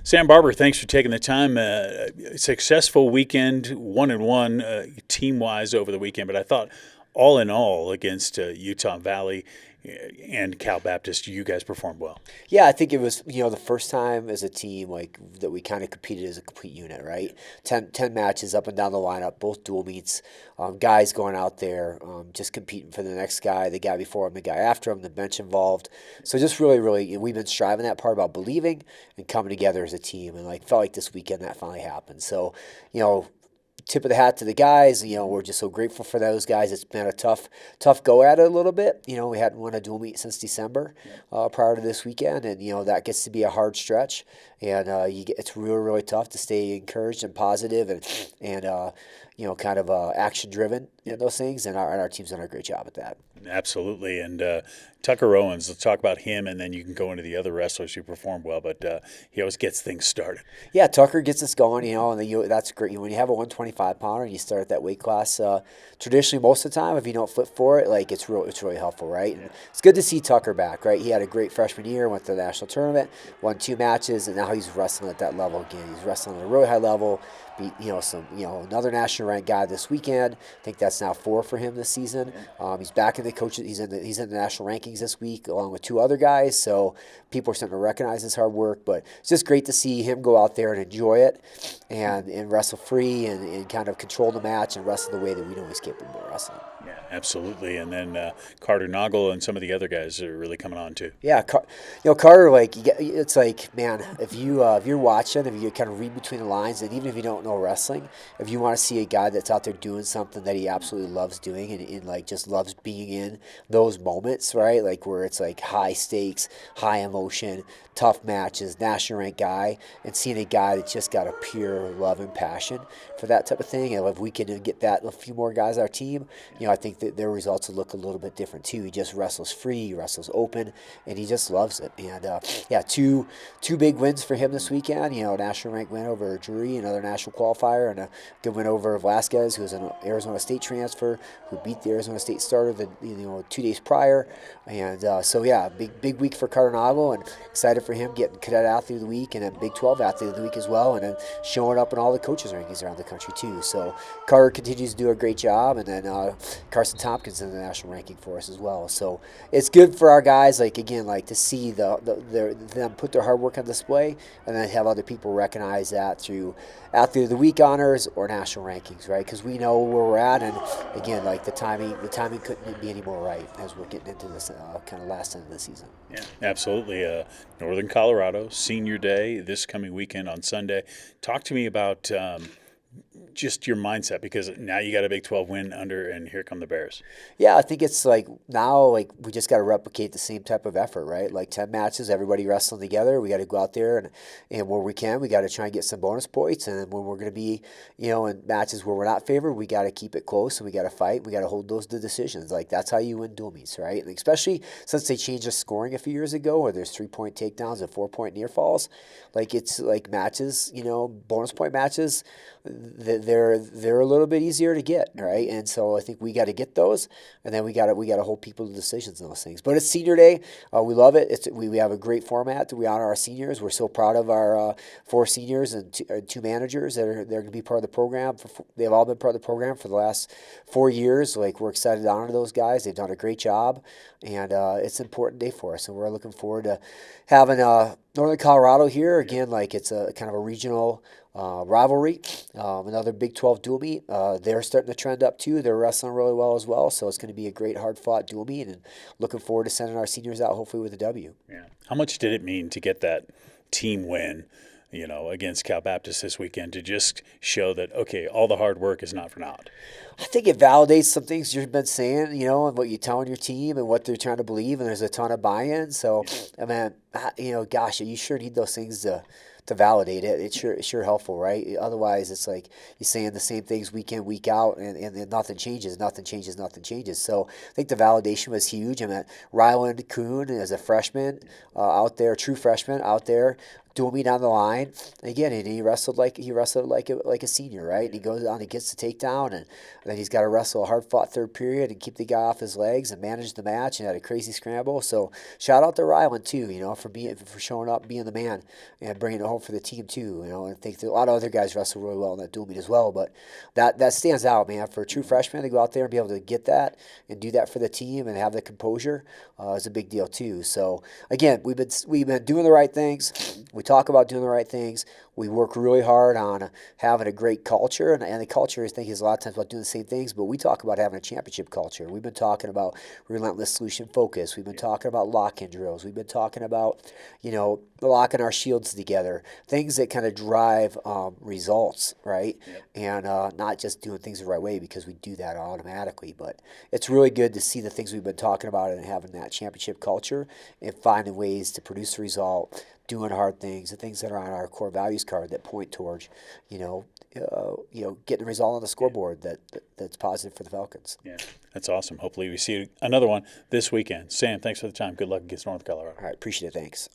Sam Barber, thanks for taking the time. Successful weekend, 1-1 team wise over the weekend, but I thought all in all against Utah Valley and Cal Baptist, you guys performed well. Yeah, I think it was, the first time as a team like that we kind of competed as a complete unit, right? 10 matches up and down the lineup, both dual meets, guys going out there, just competing for the next guy, the guy before him, the guy after him, the bench involved. So just really, really, we've been striving that part about believing and coming together as a team, and like felt like this weekend that finally happened. So, you know, tip of the hat to the guys. We're just so grateful for those guys. It's been a tough go at it a little bit. We hadn't won a dual meet since December prior to this weekend, and that gets to be a hard stretch. And it's really really tough to stay encouraged and positive and kind of action driven in those things. And our team's done a great job at that. Absolutely. And Tucker Owens, let's talk about him, and then you can go into the other wrestlers who performed well, but he always gets things started. Yeah, Tucker gets us going, and then that's great. When you have a 125 pounder and you start at that weight class, traditionally most of the time, if you don't flip for it, like it's really helpful, right? And it's good to see Tucker back, right? He had a great freshman year, went to the national tournament, won 2 matches, and now he's wrestling at that level again. He's wrestling at a really high level. Beat another national ranked guy this weekend. I think that's now 4 for him this season. He's back in the coaches. He's in the national rankings this week along with 2 other guys. So people are starting to recognize his hard work. But it's just great to see him go out there and enjoy it and wrestle free and kind of control the match and wrestle the way that we know he's capable of wrestling. Yeah, absolutely. And then Carter Noggle and some of the other guys are really coming on too. Yeah, Carter. It's like, man, if you're watching, if you kind of read between the lines, and even if you don't know wrestling, if you want to see a guy that's out there doing something that he absolutely loves doing and like just loves being in those moments, right? Like where it's like high stakes, high emotion, tough matches, national ranked guy, and seeing a guy that's just got a pure love and passion for that type of thing. And if we can get that a few more guys on our team, I think that their results will look a little bit different too. He just wrestles free, he wrestles open, and he just loves it. And two big wins for him this weekend. National ranked win over Drury, another national qualifier, and a good win over Velasquez, who's an Arizona State transfer who beat the Arizona State starter 2 days prior. And big week for Carter Noggle, and excited for him getting Cadet Athlete of the Week and then Big 12 Athlete of the Week as well, and then showing up in all the coaches rankings around the country too. So Carter continues to do a great job, and then Carson Tompkins in the national ranking for us as well. So it's good for our guys, to see them put their hard work on display, and then have other people recognize that through Athlete of the Week honors or national rankings, right? Because we know where we're at, and again, the timing couldn't be any more right as we're getting into this kind of last end of the season. Yeah, absolutely. Northern Colorado, Senior Day, this coming weekend on Sunday. Talk to me about just your mindset, because now you got a Big 12 win under, and here come the Bears. Yeah, I think it's now we just got to replicate the same type of effort, right? 10 matches, everybody wrestling together. We got to go out there and where we can, we got to try and get some bonus points. And when we're going to be, in matches where we're not favored, we got to keep it close and we got to fight. We got to hold those to decisions. That's how you win dual meets, right? And especially since they changed the scoring a few years ago, where there's 3-point takedowns and 4-point near falls. It's like matches, bonus point matches. They're a little bit easier to get, right? And so I think we got to get those, and then we got to hold people to decisions on those things. But it's Senior Day, we love it. We have a great format that we honor our seniors. We're so proud of our 4 seniors and 2 managers that are going to be part of the program. They've all been part of the program for the last 4 years. We're excited to honor those guys. They've done a great job, and it's an important day for us. And we're looking forward to having Northern Colorado here again. It's a kind of a regional rivalry, another Big 12 dual meet. They're starting to trend up too. They're wrestling really well as well, so it's going to be a great hard-fought dual meet, and looking forward to sending our seniors out hopefully with a W. Yeah. How much did it mean to get that team win, against Cal Baptist this weekend, to just show that, okay, all the hard work is not for naught? I think it validates some things you've been saying, and what you're telling your team and what they're trying to believe, and there's a ton of buy-in. So, I mean, gosh, you sure need those things to validate it. It's sure helpful, right? Otherwise, it's like you're saying the same things week in, week out, and nothing changes. So I think the validation was huge. Ryland Kuhn as a freshman out there, true freshman out there, doing me down the line. Again, and he wrestled like a senior, right? And he goes on, he gets the takedown, and then he's got to wrestle a hard fought third period and keep the guy off his legs and manage the match and had a crazy scramble. So shout out to Ryland too, for showing up, being the man, and bringing it home for the team too. And I think that a lot of other guys wrestle really well in that dual meet as well. But that stands out, man. For a true freshman to go out there and be able to get that and do that for the team and have the composure is a big deal too. So again, we've been doing the right things. We talk about doing the right things. We work really hard on having a great culture, and the culture, I think, is a lot of times about doing the same things, but we talk about having a championship culture. We've been talking about relentless solution focus. We've been talking about lock-in drills. We've been talking about, locking our shields together, things that kind of drive results, right? Yep. And not just doing things the right way because we do that automatically. But it's really good to see the things we've been talking about and having that championship culture and finding ways to produce the result, doing hard things, the things that are on our core values card that point towards, getting a result on the scoreboard that's positive for the Falcons. Yeah, that's awesome. Hopefully we see another one this weekend. Sam, thanks for the time. Good luck against North Colorado. All right, appreciate it. Thanks.